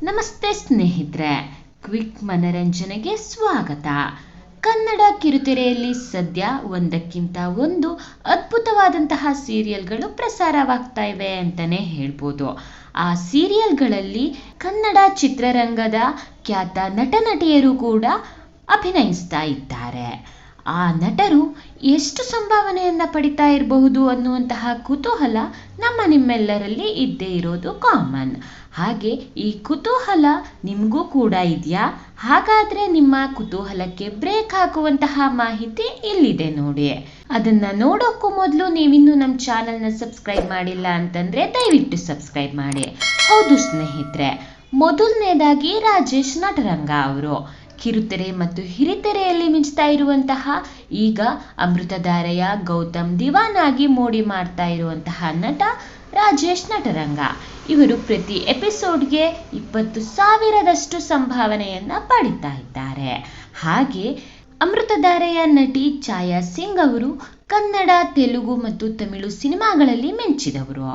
ನಮಸ್ತೆ ಸ್ನೇಹಿತರೆ, ಕ್ವಿಕ್ ಮನರಂಜನೆಗೆ ಸ್ವಾಗತ. ಕನ್ನಡ ಕಿರುತೆರೆಯಲ್ಲಿ ಸದ್ಯ ಒಂದಕ್ಕಿಂತ ಒಂದು ಅದ್ಭುತವಾದಂತಹ ಸೀರಿಯಲ್ಗಳು ಪ್ರಸಾರವಾಗ್ತಾ ಇವೆ ಅಂತಾನೆ ಹೇಳ್ಬೋದು. ಆ ಸೀರಿಯಲ್ಗಳಲ್ಲಿ ಕನ್ನಡ ಚಿತ್ರರಂಗದ ಖ್ಯಾತ ನಟನಟಿಯರು ಕೂಡ ಅಭಿನಯಿಸ್ತಾ ಇದ್ದಾರೆ. ಆ ನಟರು ಎಷ್ಟು ಸಂಭಾವನೆಯನ್ನ ಪಡಿತಾ ಇರಬಹುದು ಅನ್ನುವಂತಹ ಕುತೂಹಲ ನಿಮ್ಮೆಲ್ಲರಲ್ಲಿ ಇದ್ದೇ ಇರೋದು ಕಾಮನ್. ಹಾಗೆ ಈ ಕುತೂಹಲ ನಿಮಗೂ ಕೂಡ ಇದೆಯಾ? ಹಾಗಾದ್ರೆ ನಿಮ್ಮ ಕುತೂಹಲಕ್ಕೆ ಬ್ರೇಕ್ ಹಾಕುವಂತಹ ಮಾಹಿತಿ ಇಲ್ಲಿದೆ ನೋಡಿ. ಅದನ್ನ ನೋಡೋಕ್ಕೂ ಮೊದಲು ನೀವಿನ್ನೂ ನಮ್ಮ ಚಾನೆಲ್ನ ಸಬ್ಸ್ಕ್ರೈಬ್ ಮಾಡಿಲ್ಲ ಅಂತಂದ್ರೆ ದಯವಿಟ್ಟು ಸಬ್ಸ್ಕ್ರೈಬ್ ಮಾಡಿ. ಹೌದು ಸ್ನೇಹಿತರೆ, ಮೊದಲನೇದಾಗಿ ರಾಜೇಶ್ ನಟರಂಗ ಅವರು ಕಿರುತೆರೆ ಮತ್ತು ಹಿರಿತೆರೆಯಲ್ಲಿ ಮಿಂಚ್ತಾ ಇರುವಂತಹ, ಈಗ ಅಮೃತಧಾರೆಯ ಗೌತಮ್ ದಿವಾನ್ ಆಗಿ ಮೋಡಿ ಮಾಡ್ತಾ ಇರುವಂತಹ ನಟ ರಾಜೇಶ್ ನಟರಂಗ. ಇವರು ಪ್ರತಿ ಎಪಿಸೋಡ್ಗೆ 20,000ದಷ್ಟು ಸಂಭಾವನೆಯನ್ನ ಪಡಿತಾ ಇದ್ದಾರೆ. ಹಾಗೆ ಅಮೃತಧಾರೆಯ ನಟಿ ಛಾಯಾ ಸಿಂಗ್ ಅವರು ಕನ್ನಡ, ತೆಲುಗು ಮತ್ತು ತಮಿಳು ಸಿನಿಮಾಗಳಲ್ಲಿ ಮಿಂಚಿದವರು.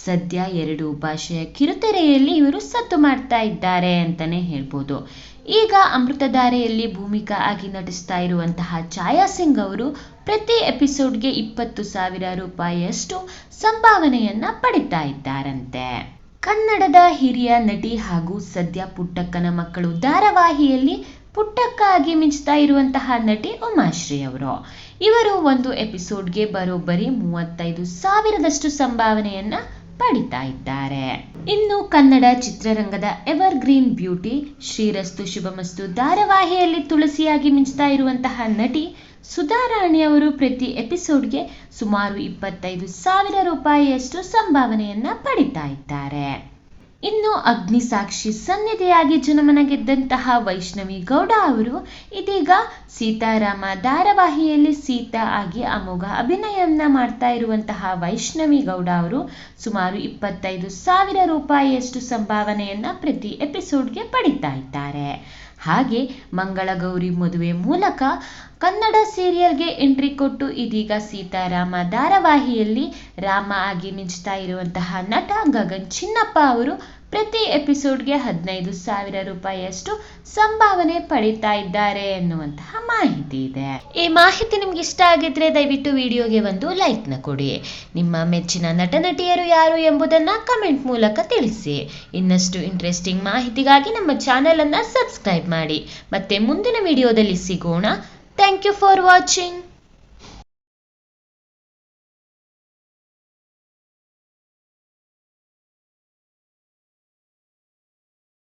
ಸದ್ಯ 2 ಭಾಷೆಯ ಕಿರುತೆರೆಯಲ್ಲಿ ಇವರು ಸದ್ದು ಮಾಡ್ತಾ ಇದ್ದಾರೆ ಅಂತಾನೆ ಹೇಳ್ಬೋದು. ಈಗ ಅಮೃತಧಾರೆಯಲ್ಲಿ ಭೂಮಿಕಾ ಆಗಿ ನಟಿಸ್ತಾ ಇರುವಂತಹ ಛಾಯಾ ಸಿಂಗ್ ಅವರು ಪ್ರತಿ ಎಪಿಸೋಡ್ಗೆ 20,000 ರೂಪಾಯಿಯಷ್ಟು ಸಂಭಾವನೆಯನ್ನ ಪಡಿತಾ ಇದ್ದಾರಂತೆ. ಕನ್ನಡದ ಹಿರಿಯ ನಟಿ ಹಾಗೂ ಸದ್ಯ ಪುಟ್ಟಕ್ಕನ ಮಕ್ಕಳು ಧಾರಾವಾಹಿಯಲ್ಲಿ ಪುಟ್ಟಕ್ಕ ಆಗಿ ಮಿಂಚ್ತಾ ಇರುವಂತಹ ನಟಿ ಉಮಾಶ್ರೀ ಅವರು. ಇವರು ಒಂದು ಎಪಿಸೋಡ್ಗೆ ಬರೋಬ್ಬರಿ 35,000ದಷ್ಟು ಸಂಭಾವನೆಯನ್ನ ಪಡಿತಾ ಇದ್ದಾರೆ. ಇನ್ನು ಕನ್ನಡ ಚಿತ್ರರಂಗದ ಎವರ್ ಗ್ರೀನ್ ಬ್ಯೂಟಿ ಶ್ರೀರಸ್ತು ಶುಭಮಸ್ತು ಧಾರಾವಾಹಿಯಲ್ಲಿ ತುಳಸಿಯಾಗಿ ಮಿಂಚ್ತಾ ಇರುವಂತಹ ನಟಿ ಸುಧಾರಾಣಿ ಅವರು ಪ್ರತಿ ಎಪಿಸೋಡ್ಗೆ ಸುಮಾರು 25,000 ರೂಪಾಯಿಯಷ್ಟು ಸಂಭಾವನೆಯನ್ನ ಪಡಿತಾ ಇದ್ದಾರೆ. ಇನ್ನು ಅಗ್ನಿಸಾಕ್ಷಿ ಸನ್ನಿಧಿಯಾಗಿ ಜನಮನ ಗೆದ್ದಂತಹ ವೈಷ್ಣವಿ ಗೌಡ ಅವರು ಇದೀಗ ಸೀತಾರಾಮ ಧಾರಾವಾಹಿಯಲ್ಲಿ ಸೀತಾ ಆಗಿ ಅಮೋಘ ಅಭಿನಯವನ್ನ ಮಾಡ್ತಾ ಇರುವಂತಹ ವೈಷ್ಣವಿ ಗೌಡ ಅವರು ಸುಮಾರು 25,000 ರೂಪಾಯಿಯಷ್ಟು ಸಂಭಾವನೆಯನ್ನ ಪ್ರತಿ ಎಪಿಸೋಡ್ಗೆ ಪಡಿತಾ ಇದ್ದಾರೆ. ಹಾಗೆ ಮಂಗಳಗೌರಿ ಮದುವೆ ಮೂಲಕ ಕನ್ನಡ ಸೀರಿಯಲ್ಗೆ ಎಂಟ್ರಿ ಕೊಟ್ಟು ಇದೀಗ ಸೀತಾರಾಮ ಧಾರಾವಾಹಿಯಲ್ಲಿ ರಾಮ ಆಗಿ ಮಿಂಚ್ತಾ ಇರುವಂತಹ ನಟ ಗಗನ್ ಚಿನ್ನಪ್ಪ ಅವರು ಪ್ರತಿ ಎಪಿಸೋಡ್ಗೆ 15,000 ರೂಪಾಯಿಯಷ್ಟು ಸಂಭಾವನೆ ಪಡಿತಾ ಇದ್ದಾರೆ ಎನ್ನುವಂತಹ ಮಾಹಿತಿ ಇದೆ. ಈ ಮಾಹಿತಿ ನಿಮ್ಗೆ ಇಷ್ಟ ಆಗಿದ್ರೆ ದಯವಿಟ್ಟು ವಿಡಿಯೋಗೆ ಒಂದು ಲೈಕ್ ನ ಕೊಡಿ. ನಿಮ್ಮ ಮೆಚ್ಚಿನ ನಟನಟಿಯರು ಯಾರು ಎಂಬುದನ್ನ ಕಮೆಂಟ್ ಮೂಲಕ ತಿಳಿಸಿ. ಇನ್ನಷ್ಟು ಇಂಟ್ರೆಸ್ಟಿಂಗ್ ಮಾಹಿತಿಗಾಗಿ ನಮ್ಮ ಚಾನೆಲ್ ಅನ್ನ ಸಬ್ಸ್ಕ್ರೈಬ್ ಮಾಡಿ. ಮತ್ತೆ ಮುಂದಿನ ವಿಡಿಯೋದಲ್ಲಿ ಸಿಗೋಣ. Thank you for watching.